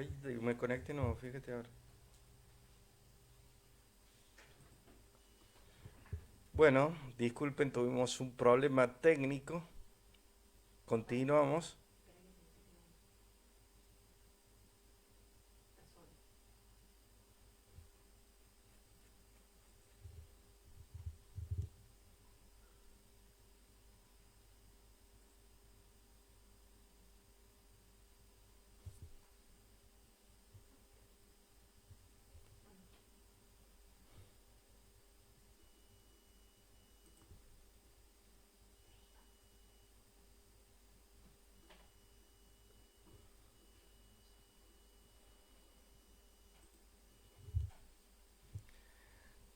Ay, me conecté, no, fíjate ahora. Bueno, disculpen, tuvimos un problema técnico. Continuamos.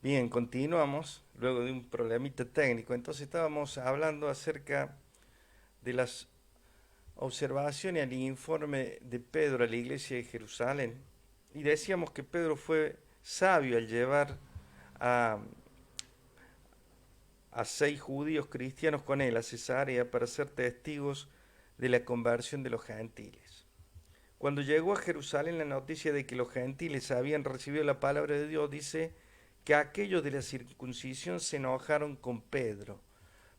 Bien, continuamos luego de un problemita técnico. Entonces estábamos hablando acerca de las observaciones al informe de Pedro a la iglesia de Jerusalén. Y decíamos que Pedro fue sabio al llevar a, a 6 judíos cristianos con él a Cesarea para ser testigos de la conversión de los gentiles. Cuando llegó a Jerusalén la noticia de que los gentiles habían recibido la palabra de Dios, dice que aquellos de la circuncisión se enojaron con Pedro.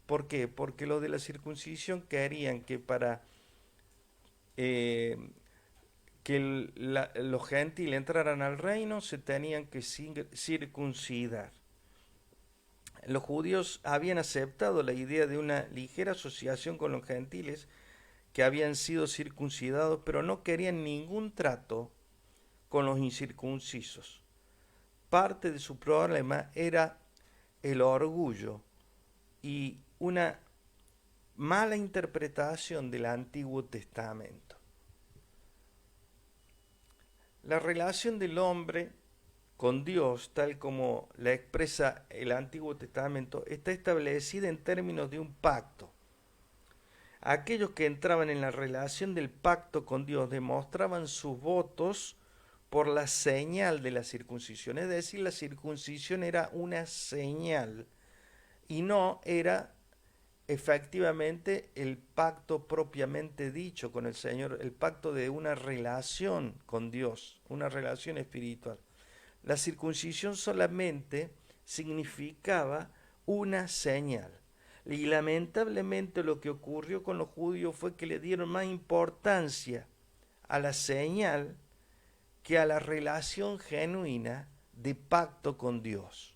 ¿Por qué? Porque los de la circuncisión querían que para eh, que los gentiles entraran al reino se tenían que circuncidar. Los judíos habían aceptado la idea de una ligera asociación con los gentiles que habían sido circuncidados, pero no querían ningún trato con los incircuncisos. Parte de su problema era el orgullo y una mala interpretación del Antiguo Testamento. La relación del hombre con Dios, tal como la expresa el Antiguo Testamento, está establecida en términos de un pacto. Aquellos que entraban en la relación del pacto con Dios demostraban sus votos por la señal de la circuncisión. Es decir, la circuncisión era una señal y no era efectivamente el pacto propiamente dicho con el Señor, el pacto de una relación con Dios, una relación espiritual. La circuncisión solamente significaba una señal. Y lamentablemente lo que ocurrió con los judíos fue que le dieron más importancia a la señal que a la relación genuina de pacto con Dios.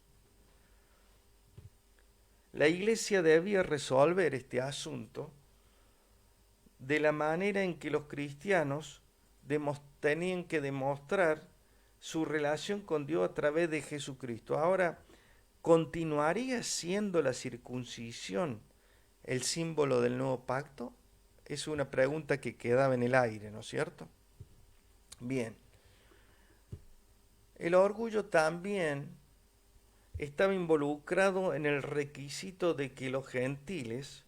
La iglesia debía resolver este asunto de la manera en que los cristianos tenían que demostrar su relación con Dios a través de Jesucristo. Ahora, ¿continuaría siendo la circuncisión el símbolo del nuevo pacto? Es una pregunta que quedaba en el aire, ¿no es cierto? Bien, el orgullo también estaba involucrado en el requisito de que los gentiles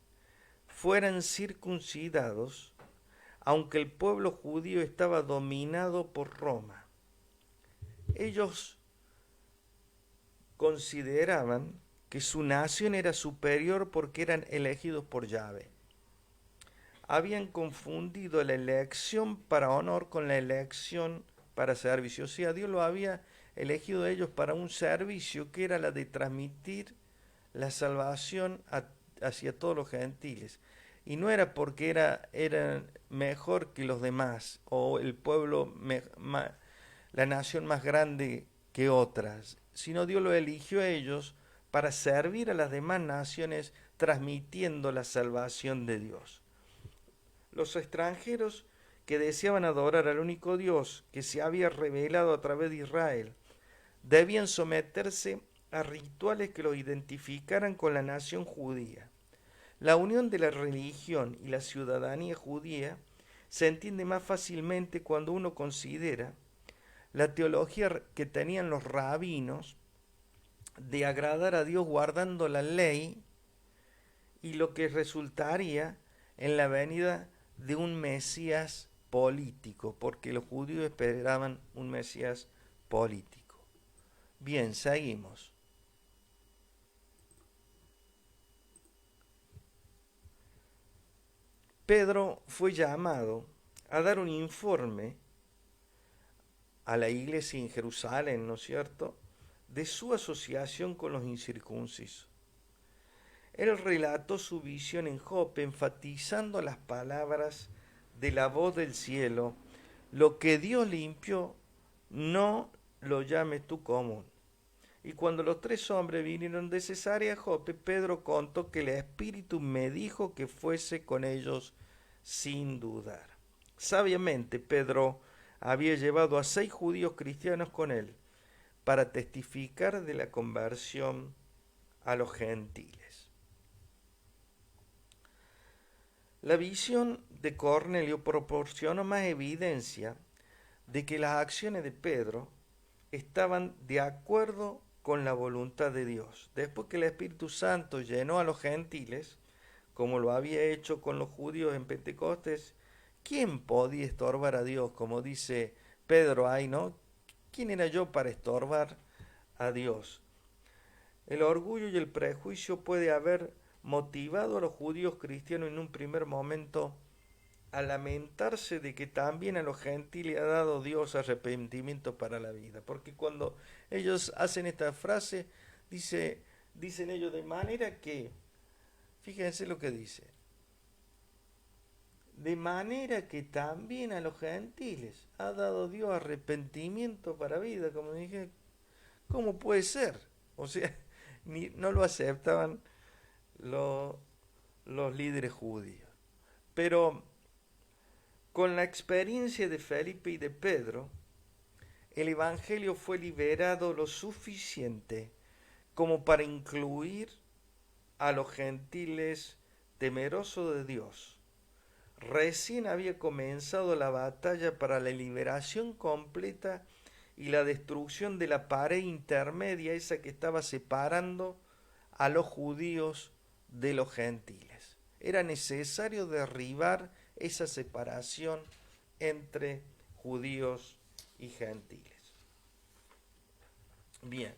fueran circuncidados, aunque el pueblo judío estaba dominado por Roma. Ellos consideraban que su nación era superior porque eran elegidos por Yahvé. Habían confundido la elección para honor con la elección para servicio. O sea, Dios lo había elegido a ellos para un servicio que era la de transmitir la salvación hacia todos los gentiles. Y no era porque eran mejor que los demás o el pueblo, la nación más grande que otras, sino Dios lo eligió a ellos para servir a las demás naciones transmitiendo la salvación de Dios. Los extranjeros que deseaban adorar al único Dios que se había revelado a través de Israel debían someterse a rituales que los identificaran con la nación judía. La unión de la religión y la ciudadanía judía se entiende más fácilmente cuando uno considera la teología que tenían los rabinos de agradar a Dios guardando la ley y lo que resultaría en la venida de un Mesías político, porque los judíos esperaban un Mesías político. Bien, seguimos. Pedro fue llamado a dar un informe a la iglesia en Jerusalén, ¿no es cierto?, de su asociación con los incircuncisos. Él relató su visión en Jope, enfatizando las palabras de la voz del cielo: lo que Dios limpió, no lo llames tú común. Y cuando los tres hombres vinieron de Cesarea a Jope, Pedro contó que el Espíritu me dijo que fuese con ellos sin dudar. Sabiamente Pedro había llevado a 6 judíos cristianos con él para testificar de la conversión a los gentiles. La visión de Cornelio proporcionó más evidencia de que las acciones de Pedro estaban de acuerdo con la voluntad de Dios. Después que el Espíritu Santo llenó a los gentiles, como lo había hecho con los judíos en Pentecostés, ¿quién podía estorbar a Dios? Como dice Pedro ahí, ¿no? ¿Quién era yo para estorbar a Dios? El orgullo y el prejuicio puede haber motivado a los judíos cristianos en un primer momento a lamentarse de que también a los gentiles ha dado Dios arrepentimiento para la vida. Porque cuando ellos hacen esta frase, dicen ellos de manera que, fíjense lo que dice, de manera que también a los gentiles ha dado Dios arrepentimiento para vida. Como dije, ¿cómo puede ser? O sea, no lo aceptaban los, los líderes judíos. Pero con la experiencia de Felipe y de Pedro, el Evangelio fue liberado lo suficiente como para incluir a los gentiles temerosos de Dios. Recién había comenzado la batalla para la liberación completa y la destrucción de la pared intermedia, esa que estaba separando a los judíos de los gentiles. Era necesario derribar esa separación entre judíos y gentiles. Bien.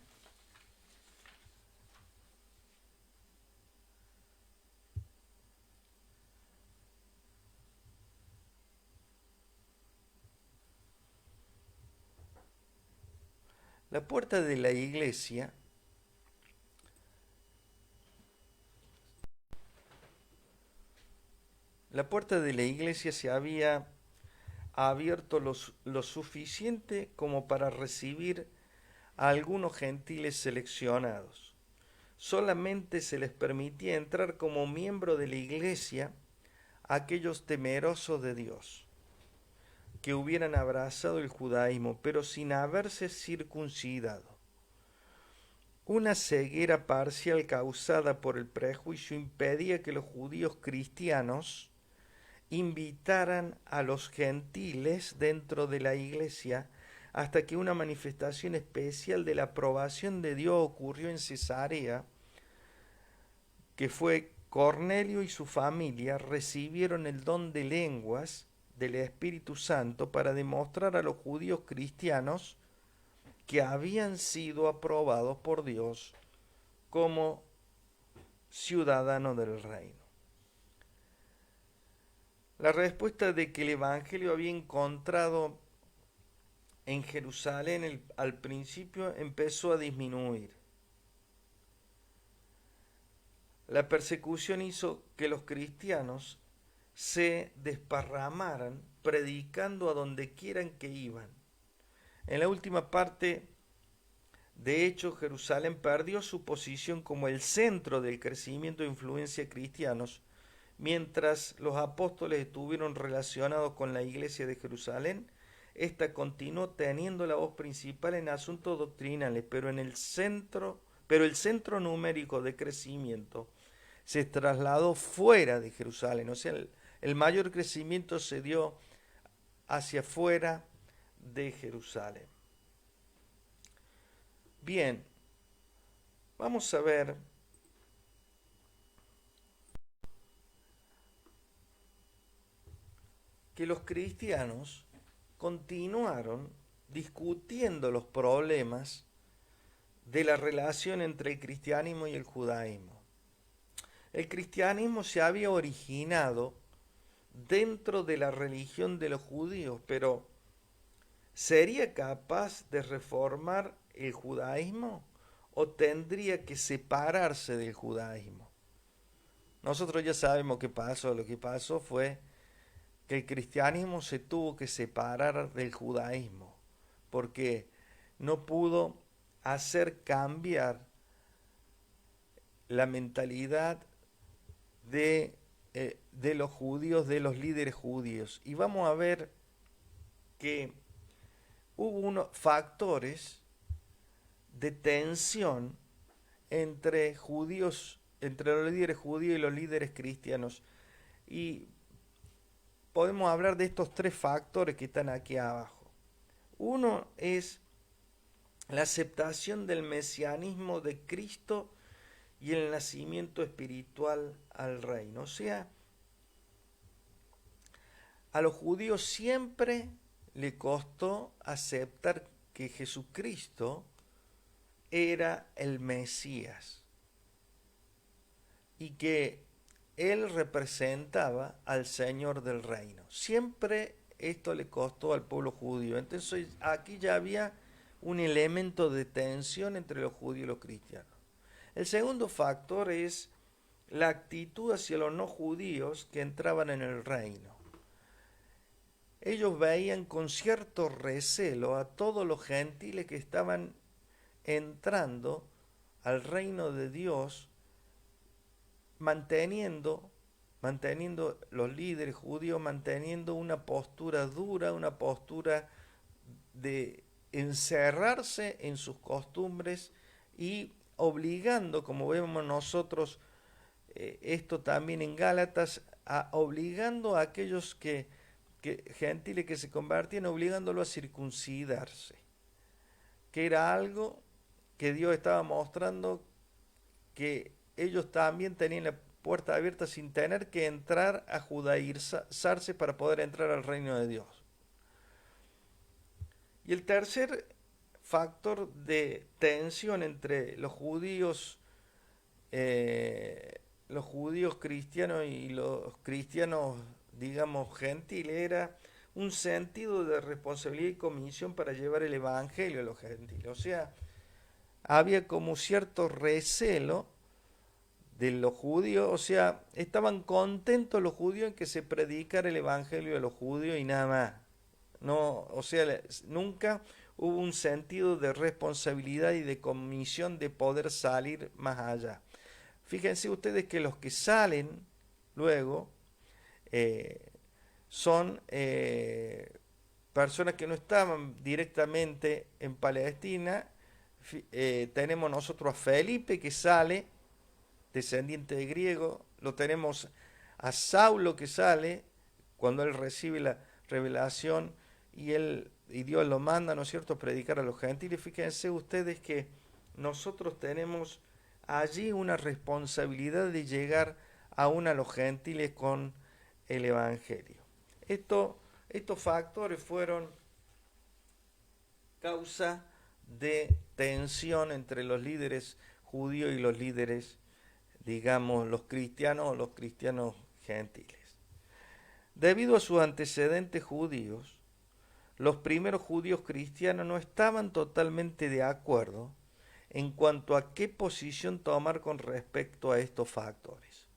La puerta de la iglesia se había abierto lo suficiente como para recibir a algunos gentiles seleccionados. Solamente se les permitía entrar como miembro de la iglesia a aquellos temerosos de Dios, que hubieran abrazado el judaísmo, pero sin haberse circuncidado. Una ceguera parcial causada por el prejuicio impedía que los judíos cristianos invitaran a los gentiles dentro de la iglesia hasta que una manifestación especial de la aprobación de Dios ocurrió en Cesarea, que fue Cornelio y su familia recibieron el don de lenguas del Espíritu Santo para demostrar a los judíos cristianos que habían sido aprobados por Dios como ciudadanos del reino. La respuesta de que el Evangelio había encontrado en Jerusalén al principio empezó a disminuir. La persecución hizo que los cristianos se desparramaran predicando a donde quieran que iban. En la última parte, de hecho, Jerusalén perdió su posición como el centro del crecimiento de influencia cristianos, mientras los apóstoles estuvieron relacionados con la iglesia de Jerusalén. Esta continuó teniendo la voz principal en asuntos doctrinales, pero el centro numérico de crecimiento se trasladó fuera de Jerusalén. O sea, el mayor crecimiento se dio hacia afuera de Jerusalén. Bien, vamos a ver que los cristianos continuaron discutiendo los problemas de la relación entre el cristianismo y el judaísmo. El cristianismo se había originado dentro de la religión de los judíos, pero ¿sería capaz de reformar el judaísmo o tendría que separarse del judaísmo? Nosotros ya sabemos qué pasó. Lo que pasó fue que el cristianismo se tuvo que separar del judaísmo porque no pudo hacer cambiar la mentalidad de los judíos, de los líderes judíos. Y vamos a ver que hubo unos factores de tensión entre judíos, entre los líderes judíos y los líderes cristianos. Y podemos hablar de estos tres factores que están aquí abajo. Uno es la aceptación del mesianismo de Cristo y el nacimiento espiritual al reino. O sea, a los judíos siempre le costó aceptar que Jesucristo era el Mesías y que él representaba al Señor del reino. Siempre esto le costó al pueblo judío. Entonces aquí ya había un elemento de tensión entre los judíos y los cristianos. El segundo factor es la actitud hacia los no judíos que entraban en el reino. Ellos veían con cierto recelo a todos los gentiles que estaban entrando al reino de Dios, manteniendo los líderes judíos, manteniendo una postura dura, una postura de encerrarse en sus costumbres y obligando, como vemos nosotros, esto también en Gálatas, obligando a aquellos gentiles que se convertían, obligándolo a circuncidarse, que era algo que Dios estaba mostrando que ellos también tenían la puerta abierta sin tener que entrar a judaizarse para poder entrar al reino de Dios. Y el tercer factor de tensión entre los judíos cristianos y los cristianos, digamos, gentiles, era un sentido de responsabilidad y comisión para llevar el evangelio a los gentiles. O sea, había como cierto recelo de los judíos, o sea, estaban contentos los judíos en que se predicara el evangelio a los judíos y nada más. No, o sea, nunca hubo un sentido de responsabilidad y de comisión de poder salir más allá. Fíjense ustedes que los que salen luego eh, son personas que no estaban directamente en Palestina. Tenemos nosotros a Felipe que sale, descendiente de griego, lo tenemos a Saulo que sale cuando él recibe la revelación y Dios lo manda, ¿no es cierto?, a predicar a los gentiles. Fíjense ustedes que nosotros tenemos allí una responsabilidad de llegar aún a los gentiles con el Evangelio. Estos factores fueron causa de tensión entre los líderes judíos y los líderes, digamos, los cristianos o los cristianos gentiles. Debido a sus antecedentes judíos, los primeros judíos cristianos no estaban totalmente de acuerdo en cuanto a qué posición tomar con respecto a estos factores.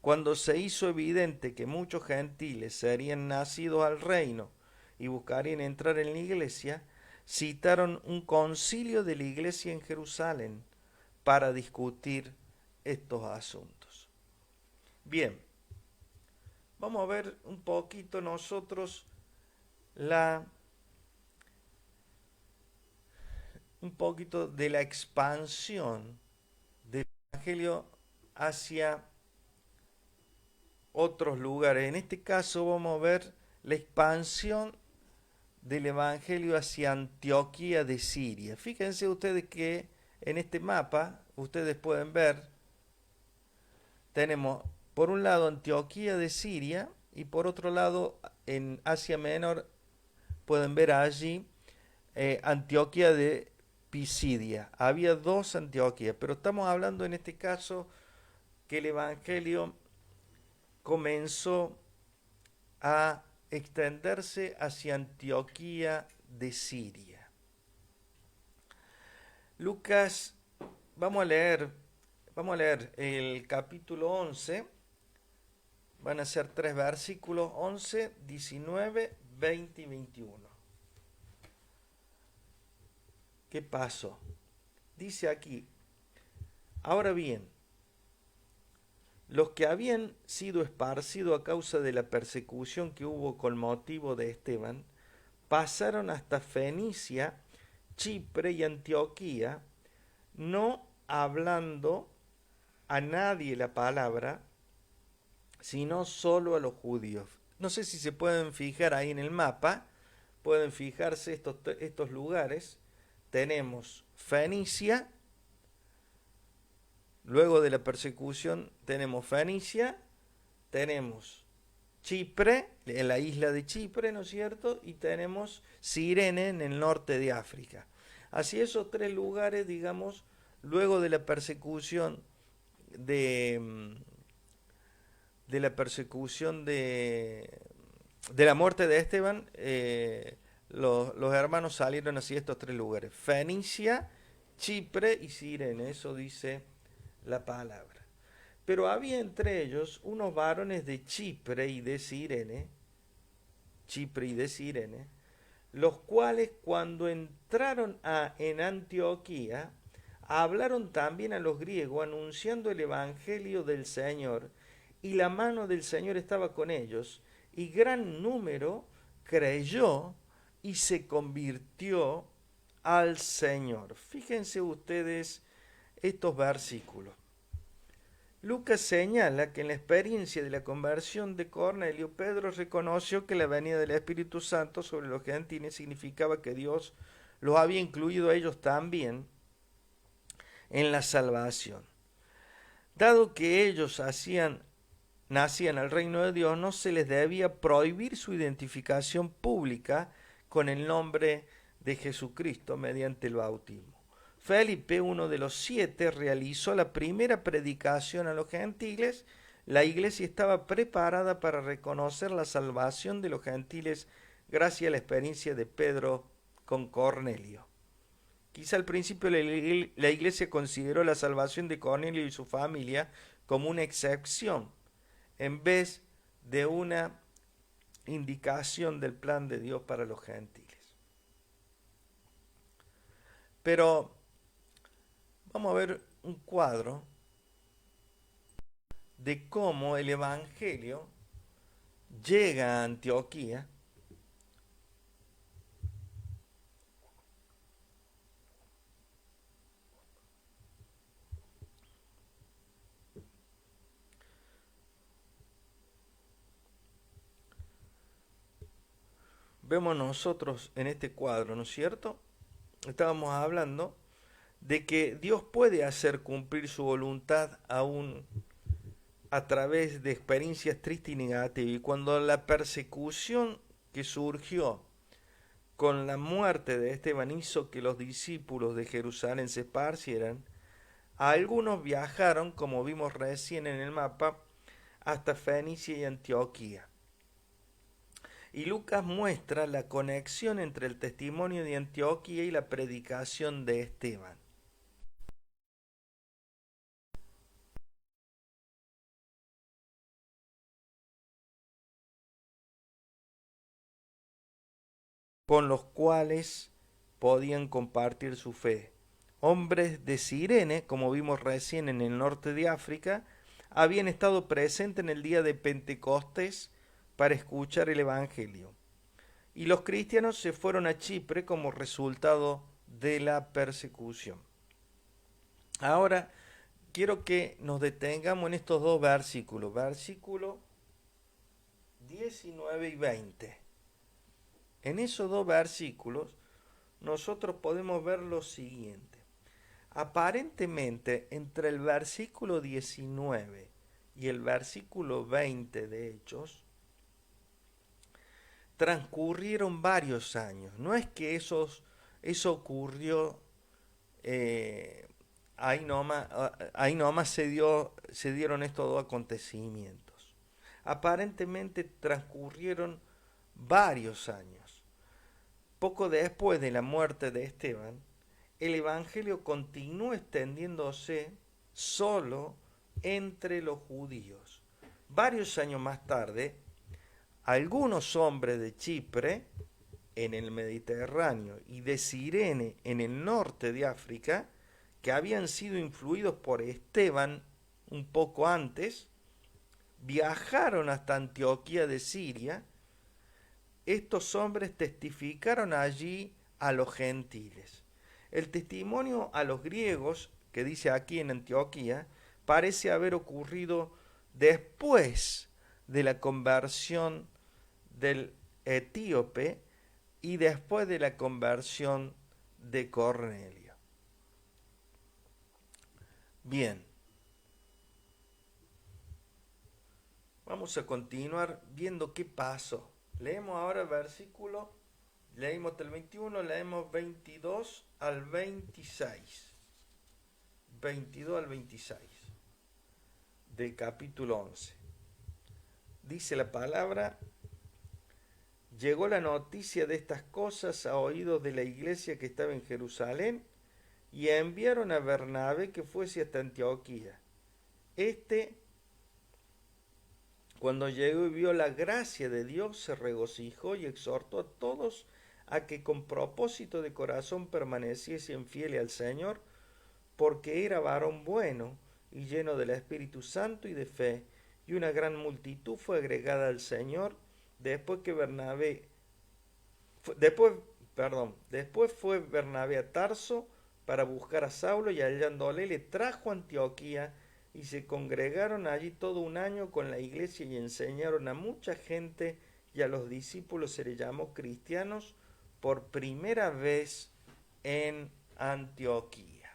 Cuando se hizo evidente que muchos gentiles serían nacidos al reino y buscarían entrar en la iglesia, citaron un concilio de la iglesia en Jerusalén para discutir estos asuntos. Bien, vamos a ver un poquito nosotros un poquito de la expansión del Evangelio hacia otros lugares. En este caso vamos a ver la expansión del Evangelio hacia Antioquía de Siria. Fíjense ustedes que en este mapa, ustedes pueden ver, tenemos por un lado Antioquía de Siria y por otro lado en Asia Menor pueden ver allí Antioquía de Pisidia. Había dos Antioquías, pero estamos hablando en este caso que el Evangelio comenzó a extenderse hacia Antioquía de Siria. Lucas, vamos a leer el capítulo 11, van a ser 3 versículos, 11, 19, 20 y 21. ¿Qué pasó? Dice aquí, ahora bien, los que habían sido esparcidos a causa de la persecución que hubo con motivo de Esteban, pasaron hasta Fenicia, Chipre y Antioquía, no hablando a nadie la palabra, sino solo a los judíos. No sé si se pueden fijar ahí en el mapa, pueden fijarse estos lugares. Tenemos Fenicia, luego de la persecución tenemos Fenicia, tenemos Chipre, en la isla de Chipre, ¿no es cierto? Y tenemos Cirene en el norte de África. Así esos 3 lugares, digamos, luego de la persecución de la muerte de Esteban, los hermanos salieron hacia estos 3 lugares: Fenicia, Chipre y Cirene. Eso dice la palabra. Pero había entre ellos unos varones de Chipre y de Cirene, los cuales cuando entraron en Antioquía, hablaron también a los griegos anunciando el evangelio del Señor, y la mano del Señor estaba con ellos, y gran número creyó y se convirtió al Señor. Fíjense ustedes estos versículos. Lucas señala que en la experiencia de la conversión de Cornelio, Pedro reconoció que la venida del Espíritu Santo sobre los gentiles significaba que Dios los había incluido a ellos también en la salvación. Dado que ellos nacían al reino de Dios, no se les debía prohibir su identificación pública con el nombre de Jesucristo mediante el bautismo. Felipe, uno de los 7, realizó la primera predicación a los gentiles. La iglesia estaba preparada para reconocer la salvación de los gentiles gracias a la experiencia de Pedro con Cornelio. Quizá al principio la iglesia consideró la salvación de Cornelio y su familia como una excepción, en vez de una indicación del plan de Dios para los gentiles. Pero vamos a ver un cuadro de cómo el Evangelio llega a Antioquía. Vemos nosotros en este cuadro, ¿no es cierto? Estábamos hablando de que Dios puede hacer cumplir su voluntad aún a través de experiencias tristes y negativas. Y cuando la persecución que surgió con la muerte de Esteban hizo que los discípulos de Jerusalén se esparcieran, algunos viajaron, como vimos recién en el mapa, hasta Fenicia y Antioquía. Y Lucas muestra la conexión entre el testimonio de Antioquía y la predicación de Esteban. Con los cuales podían compartir su fe. Hombres de Cirene, como vimos recién en el norte de África, habían estado presentes en el día de Pentecostés para escuchar el Evangelio. Y los cristianos se fueron a Chipre como resultado de la persecución. Ahora quiero que nos detengamos en estos 2 versículos, versículos 19 y 20. En esos 2 versículos nosotros podemos ver lo siguiente. Aparentemente, entre el versículo 19 y el versículo 20 de Hechos, transcurrieron varios años. No es que eso ocurrió ahí nomás se dieron estos 2 acontecimientos. Aparentemente transcurrieron varios años. Poco después de la muerte de Esteban, el evangelio continuó extendiéndose solo entre los judíos. Varios años más tarde, algunos hombres de Chipre, en el Mediterráneo, y de Cirene, en el norte de África, que habían sido influidos por Esteban un poco antes, viajaron hasta Antioquía de Siria. Estos hombres testificaron allí a los gentiles. El testimonio a los griegos, que dice aquí en Antioquía, parece haber ocurrido después de la conversión del etíope y después de la conversión de Cornelio. Bien, vamos a continuar viendo qué pasó. Leemos ahora el versículo, leímos hasta el 21, leemos 22 al 26. 22 al 26 del capítulo 11. Dice la palabra: llegó la noticia de estas cosas a oídos de la iglesia que estaba en Jerusalén, y enviaron a Bernabé que fuese hasta Antioquía. Cuando llegó y vio la gracia de Dios, se regocijó y exhortó a todos a que con propósito de corazón permaneciesen fieles al Señor, porque era varón bueno y lleno del Espíritu Santo y de fe, y una gran multitud fue agregada al Señor. Después fue Bernabé a Tarso para buscar a Saulo, y hallándole le trajo a Antioquía, y se congregaron allí todo un año con la iglesia y enseñaron a mucha gente, y a los discípulos se les llamó cristianos por primera vez en Antioquía.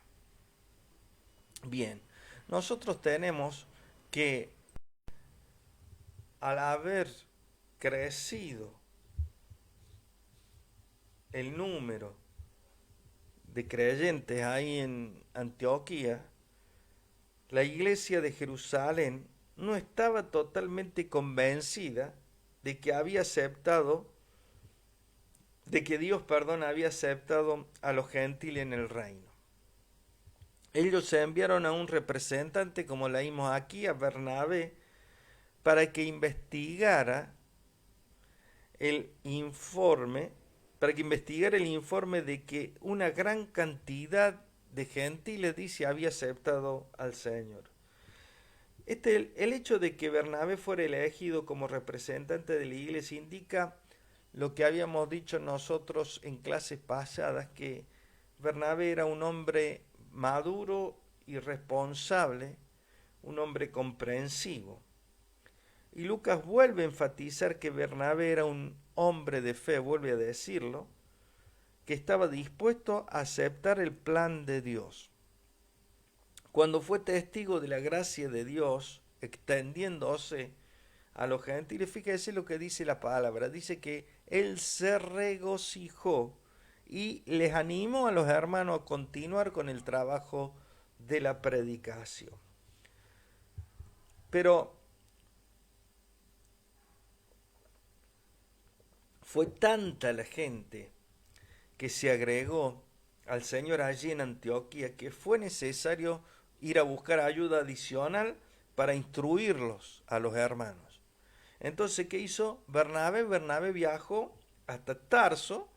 Bien, nosotros tenemos que, al haber crecido el número de creyentes ahí en Antioquía, la iglesia de Jerusalén no estaba totalmente convencida de que Dios había aceptado a los gentiles en el reino. Ellos enviaron a un representante, como leímos aquí, a Bernabé, para que investigara el informe de que una gran cantidad de gentiles, dice, había aceptado al Señor. El hecho de que Bernabé fuera elegido como representante de la iglesia indica lo que habíamos dicho nosotros en clases pasadas, que Bernabé era un hombre maduro y responsable, un hombre comprensivo. Y Lucas vuelve a enfatizar que Bernabé era un hombre de fe, vuelve a decirlo, que estaba dispuesto a aceptar el plan de Dios. Cuando fue testigo de la gracia de Dios extendiéndose a los gentiles, fíjese lo que dice la palabra, dice que él se regocijó y les animó a los hermanos a continuar con el trabajo de la predicación. Pero fue tanta la gente que se agregó al Señor allí en Antioquía que fue necesario ir a buscar ayuda adicional para instruirlos a los hermanos. Entonces, ¿qué hizo Bernabé? Bernabé viajó hasta Tarso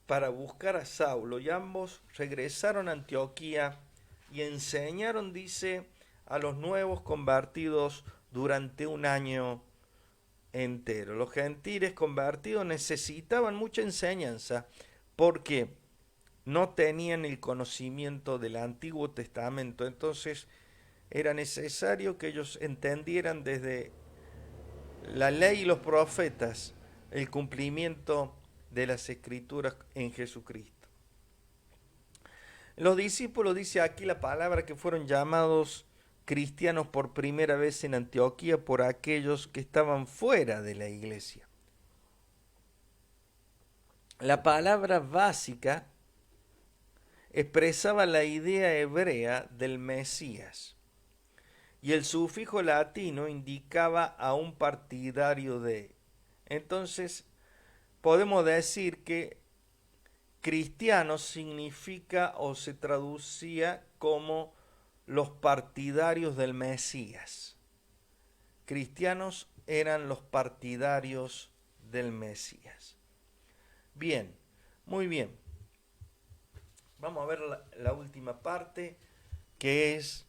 para buscar a Saulo, y ambos regresaron a Antioquía y enseñaron, dice, a los nuevos convertidos durante un año entero. Los gentiles convertidos necesitaban mucha enseñanza porque no tenían el conocimiento del Antiguo Testamento. Entonces era necesario que ellos entendieran desde la ley y los profetas el cumplimiento de las Escrituras en Jesucristo. Los discípulos, dice aquí la palabra, que fueron llamados cristianos por primera vez en Antioquía por aquellos que estaban fuera de la iglesia. La palabra básica expresaba la idea hebrea del Mesías, y el sufijo latino indicaba a un partidario de. Entonces, podemos decir que cristianos significa o se traducía como los partidarios del Mesías. Cristianos eran los partidarios del Mesías. Bien, muy bien. Vamos a ver la última parte, que es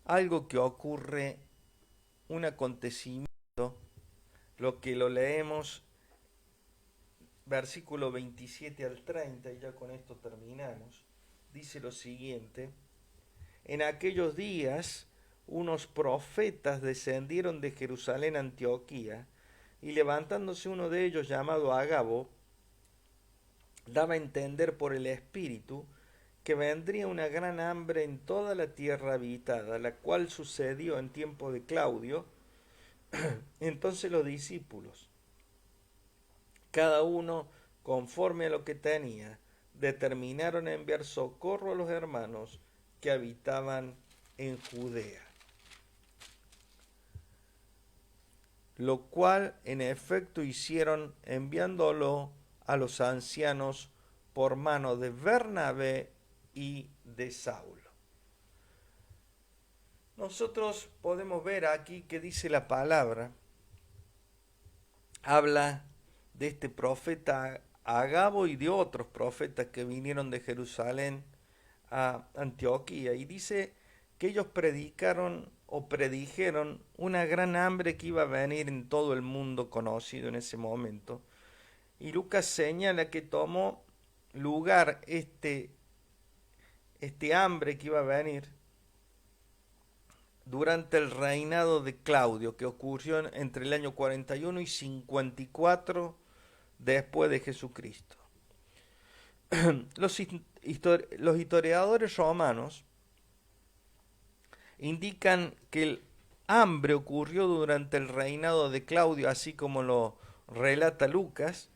algo que ocurre, un acontecimiento, lo que lo leemos, versículo 27 al 30, y ya con esto terminamos. Dice lo siguiente: en aquellos días unos profetas descendieron de Jerusalén a Antioquía, y levantándose uno de ellos llamado Agabo, daba a entender por el Espíritu que vendría una gran hambre en toda la tierra habitada, la cual sucedió en tiempo de Claudio. Entonces los discípulos, cada uno conforme a lo que tenía, determinaron enviar socorro a los hermanos que habitaban en Judea. Lo cual en efecto hicieron, enviándolo a los ancianos por mano de Bernabé y de Saulo. Nosotros podemos ver aquí que dice la palabra, habla de este profeta Agabo y de otros profetas que vinieron de Jerusalén a Antioquía, y dice que ellos predicaron o predijeron una gran hambre que iba a venir en todo el mundo conocido en ese momento. Y Lucas señala que tomó lugar este hambre que iba a venir durante el reinado de Claudio, que ocurrió entre el año 41 y 54 después de Jesucristo. Los historiadores romanos indican que el hambre ocurrió durante el reinado de Claudio, así como lo relata Lucas,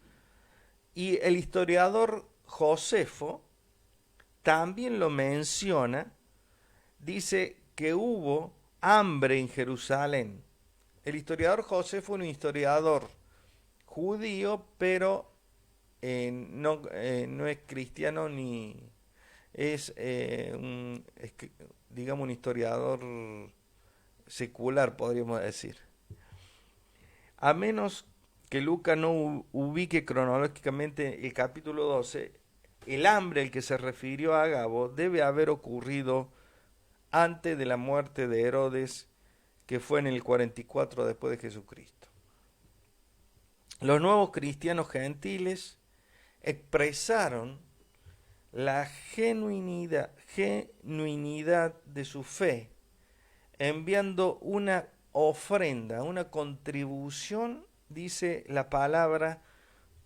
y el historiador Josefo también lo menciona, dice que hubo hambre en Jerusalén. El historiador Josefo fue un historiador judío, pero no es cristiano ni es, digamos, un historiador secular, podríamos decir. A menos que Lucas no ubique cronológicamente el capítulo 12, el hambre al que se refirió a Agabo debe haber ocurrido antes de la muerte de Herodes, que fue en el 44 después de Jesucristo. Los nuevos cristianos gentiles expresaron la genuinidad de su fe, enviando una ofrenda, una contribución, dice la palabra,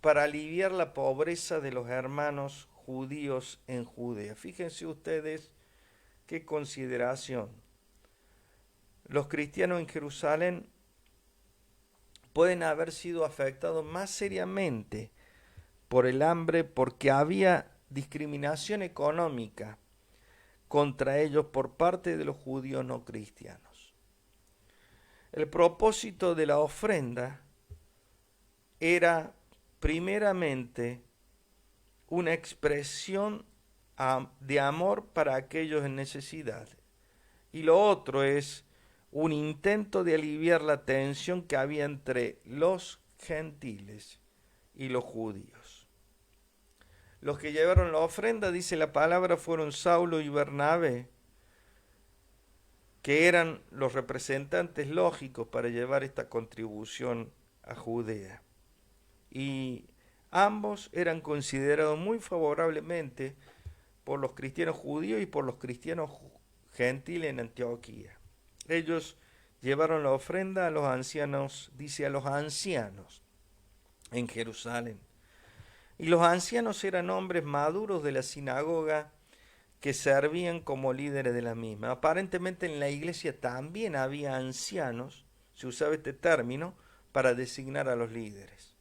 para aliviar la pobreza de los hermanos judíos en Judea. Fíjense ustedes qué consideración. Los cristianos en Jerusalén pueden haber sido afectados más seriamente por el hambre porque había discriminación económica contra ellos por parte de los judíos no cristianos. El propósito de la ofrenda era primeramente una expresión de amor para aquellos en necesidad, y lo otro es un intento de aliviar la tensión que había entre los gentiles y los judíos. Los que llevaron la ofrenda, dice la palabra, fueron Saulo y Bernabé, que eran los representantes lógicos para llevar esta contribución a Judea. Y ambos eran considerados muy favorablemente por los cristianos judíos y por los cristianos gentiles en Antioquía. Ellos llevaron la ofrenda a los ancianos, dice a los ancianos en Jerusalén. Y los ancianos eran hombres maduros de la sinagoga que servían como líderes de la misma. Aparentemente en la iglesia también había ancianos, se usaba este término para designar a los líderes.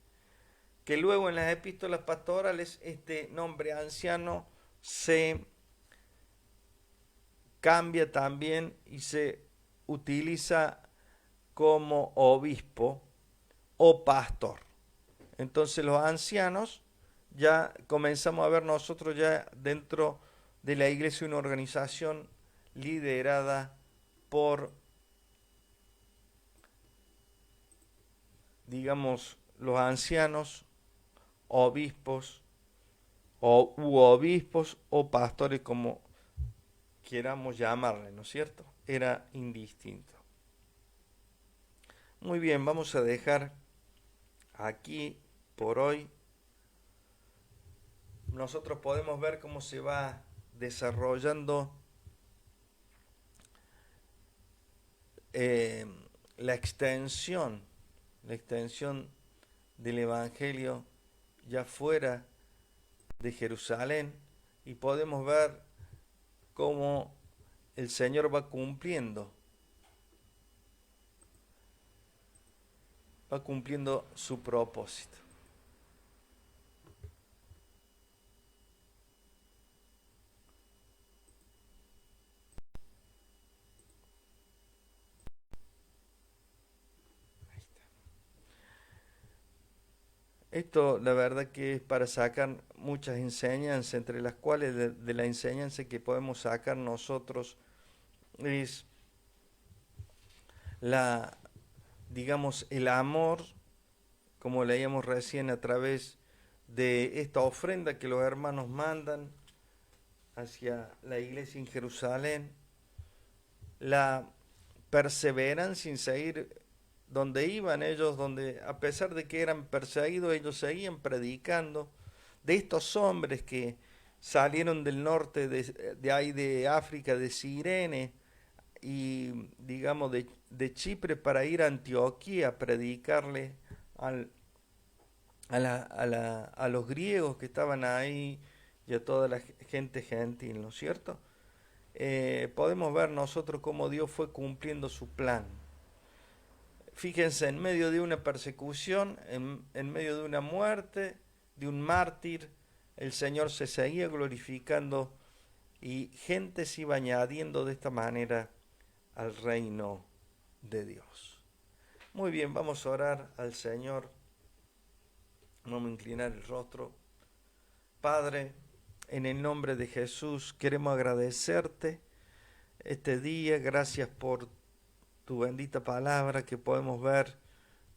Que luego en las epístolas pastorales este nombre anciano se cambia también y se utiliza como obispo o pastor. Entonces los ancianos, ya comenzamos a ver nosotros ya dentro de la iglesia una organización liderada por, digamos, los ancianos, obispos, u obispos o pastores, como queramos llamarle, ¿no es cierto? Era indistinto. Muy bien, vamos a dejar aquí por hoy. Nosotros podemos ver cómo se va desarrollando eh, la extensión, la extensión del Evangelio ya fuera de Jerusalén, y podemos ver cómo el Señor va cumpliendo su propósito. Esto, la verdad que es para sacar muchas enseñanzas, entre las cuales de la enseñanza que podemos sacar nosotros es la, digamos, el amor, como leíamos recién, a través de esta ofrenda que los hermanos mandan hacia la iglesia en Jerusalén, la perseverancia en seguir donde iban ellos, donde a pesar de que eran perseguidos, ellos seguían predicando, de estos hombres que salieron del norte de ahí de África, de Cirene y digamos de Chipre, para ir a Antioquía a predicarle al, a los griegos que estaban ahí y a toda la gente gentil, ¿no es cierto? Podemos ver nosotros cómo Dios fue cumpliendo su plan. Fíjense, en medio de una persecución, en medio de una muerte, de un mártir, el Señor se seguía glorificando y gente se iba añadiendo de esta manera al reino de Dios. Muy bien, vamos a orar al Señor. Vamos a inclinar el rostro. Padre, en el nombre de Jesús queremos agradecerte este día. Gracias por tu bendita palabra, que podemos ver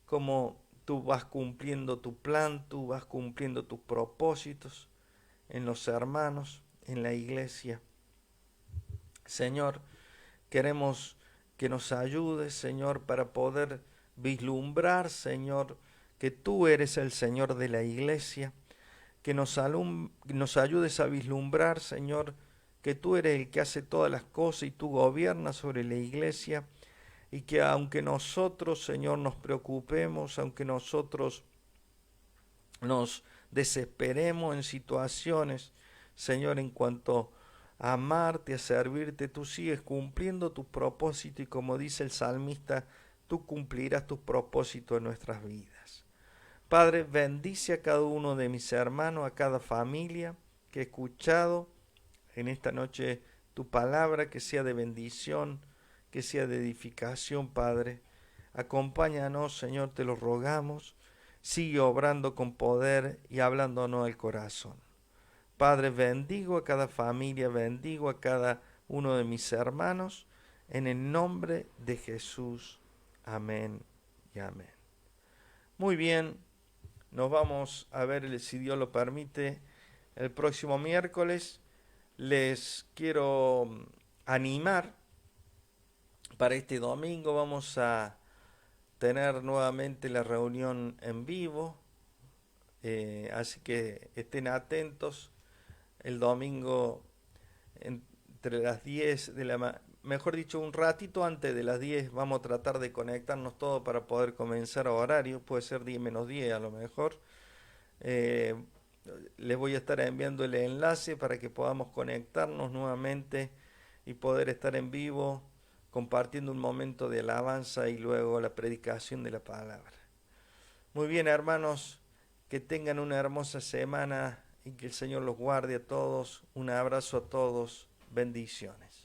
cómo tú vas cumpliendo tu plan, tú vas cumpliendo tus propósitos en los hermanos, en la iglesia. Señor, queremos que nos ayudes, Señor, para poder vislumbrar, Señor, que tú eres el Señor de la iglesia, que nos ayudes a vislumbrar, Señor, que tú eres el que hace todas las cosas y tú gobiernas sobre la iglesia, y que aunque nosotros, Señor, nos preocupemos, aunque nosotros nos desesperemos en situaciones, Señor, en cuanto a amarte, a servirte, tú sigues cumpliendo tu propósito, y como dice el salmista, tú cumplirás tus propósitos en nuestras vidas. Padre, bendice a cada uno de mis hermanos, a cada familia que he escuchado en esta noche tu palabra, que sea de bendición, que sea de edificación, Padre. Acompáñanos, Señor, te lo rogamos. Sigue obrando con poder y hablándonos al corazón. Padre, bendigo a cada familia, bendigo a cada uno de mis hermanos, en el nombre de Jesús. Amén y amén. Muy bien, nos vamos a ver, si Dios lo permite, el próximo miércoles. Les quiero animar para este domingo. Vamos a tener nuevamente la reunión en vivo, así que estén atentos. El domingo entre las 10 de la mejor dicho, un ratito antes de las 10 vamos a tratar de conectarnos todos para poder comenzar a horario. Puede ser 10 menos 10 a lo mejor. Eh, Les voy a estar enviando el enlace para que podamos conectarnos nuevamente y poder estar en vivo compartiendo un momento de alabanza y luego la predicación de la palabra. Muy bien, hermanos, que tengan una hermosa semana y que el Señor los guarde a todos. Un abrazo a todos. Bendiciones.